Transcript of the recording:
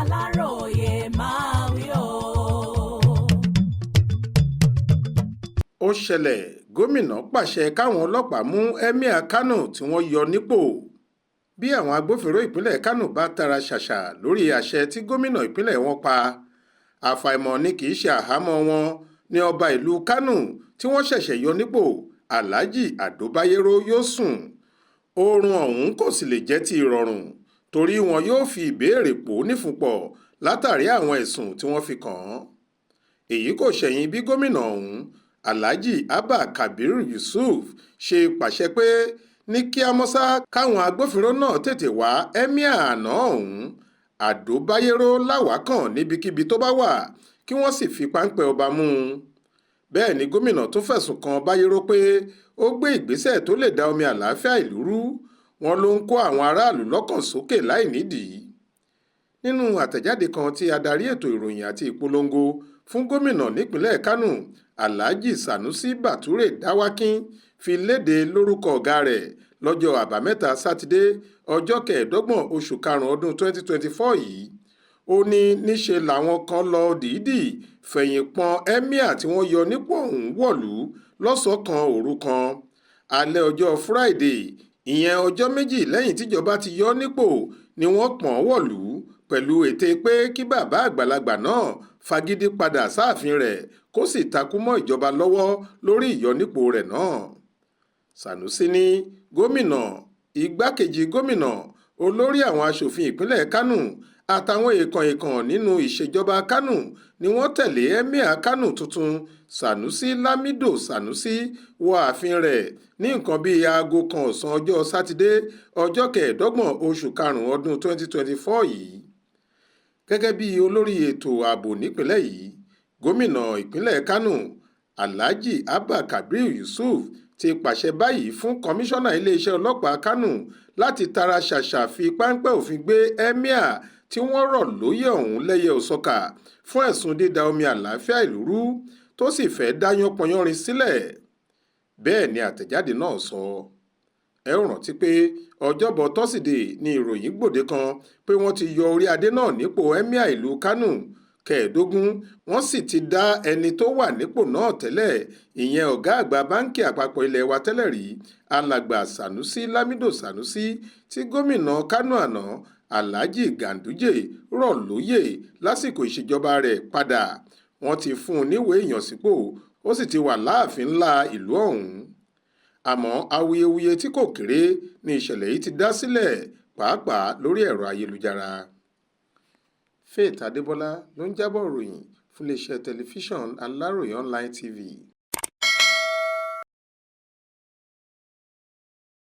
Aláròyé máa wí o. Ó ṣẹlẹ̀, gómìnà pàṣẹ káwọn ọlọ́pàá mú Emir Kánò tí wọ́n yọ nípò. Bí àwọn agbófinró ìpínlẹ̀ Kánò bá tara ṣàṣà lórí àṣẹ tí gómìnà ìpínlẹ̀ wọn pa, àfàìmọ̀ ni kì í ṣe àhámọ́ wọn ní ọba ìlú Kánò tí wọ́n ṣẹ̀ṣẹ̀ yọ nípò, Alhaji Ado Bayero yóò sùn. Oorun ọ̀hún kò sì lè jẹ́ ti ìrọ̀rùn torí wọn yóò fi ìbéèrè pò nífun-pọ̀ látàrí àwọn ẹ̀sùn tí wọ́n fi kàn án. Èyí kò ṣẹ̀yìn bí gómìnà ọ̀hún Alhaji Abba Kabir Yusuf ṣe pàṣẹ pé ní kíámọ́sá káwọn agbófinró náà tètè wá Emir àná ọ̀hún Ado Bayero láwàákàn níbikíbi tó bá wà kí wọ́n sì fi páńpẹ́ ọba mú un. Bẹ́ẹ̀ ni gómìnà tún fẹ̀sùn kan Bayero pé ó gbé ìgbésẹ̀ tó lè da omi àlàáfíà ìlú rú, wọn ló ń kó àwọn aráàlú lọ́kàn sókè láì nídìí. Nínú àtẹ̀jáde kan tí adarí ètò ìròyìn àti ìpolongo fún gómìnà nípínlẹ̀ Kánò Alhaji Sanusi Bature Dawakin fi léde lórúkọ ọ̀gá rẹ̀ lọ́jọ́ àbámẹ́ta sátidé ọjọ́ 25 oṣù karùn-ún ọdún 2024 yìí, ó ní níṣe làwọn kan lọ dìídì fẹ̀yìn pọ́n Emir tí wọ́n yọ nípò ọ̀hún wọ̀lú lọ́sàn-án òru kan. Alẹ́ ọjọ́ Friday, ìyẹn ọjọ́ méjì lẹ́yìn tíjọba ti yọ nípò, ni wọ́n pọ́n wọ̀lú pẹ̀lú ète pé kí bàbá àgbàlagbà náà fagídí padà sáàfin rẹ̀ kó sì takú mọ́ ìjọba lọ́wọ́ lórí ìyọnípò rẹ̀ náà. Sanusi ní gómìnà, igbákejì gómìnà, olórí àwọn aṣòfin ìpínlẹ̀ Kánò àtàwọn èèkàn nínú ìṣèjọba Kánò ni wọ́n tẹ̀lé Emir Kánò tuntun Sanusi Lamido Sanusi wọ ààfin rẹ̀ ní nǹkan bíi aago 1 ọ̀sán ọjọ́ sátidé ọjọ́ 25 oṣù karùn-ún ọdún 2024 yìí. Gẹ́gẹ́ bí olórí ètò ààbò nípìnlẹ̀ yìí, gómìnà ìpínlẹ̀ Kánò Alhaji Abba Kabir Yusuf ti pàṣẹ báyìí fún kọmíṣánná iléeṣẹ́ ọlọ́pàá Kánò láti tara ṣàṣà fi páńpẹ́ òfin gbé Emir tí wọ́n rọ̀ lóyè ọ̀hún lẹ́yẹ òsọkà fún ẹ̀sùn dída omi àlàáfíà ìlú rú tó sì fẹ́ dá yánpọnyánrin sílẹ̀. Bẹ́ẹ̀ ni àtẹ̀jáde náà sọ. Ẹ ó rántí pé ọjọ́bọ̀ tọ́sídẹ̀ẹ́ ni ìròyìn gbòde kan pé wọ́n ti yọ orí adé náà nípò Emir ìlú Kánò 15, wọ́n sì ti dá ẹni tó wà nípò náà tẹ́lẹ̀, ìyẹn ọ̀gá àgbà báńkì àpapọ̀ ilẹ̀ wa tẹ́lẹ̀ rí alàgbà Sanusi Lamido Sanusi tí gómìnà Kánò àná Alhaji Ganduje rọ̀ lóyè lásìkò ìṣèjọba rẹ̀ padà. Wọ́n ti fún un níwèé ìyànsípò, ó sì ti wà láàfin ńlá ìlú ọ̀hún. Àmọ́ awuyewuye tí kò kéré ni ìṣẹ̀lẹ̀ yìí ti dá sílẹ̀, pàápàá lórí ẹ̀rọ ayélujára. Faith Adébọ́lá ló ń jábọ̀ ròyìn fún iléeṣẹ́ tẹlifíṣàn Aláròyé Online TV.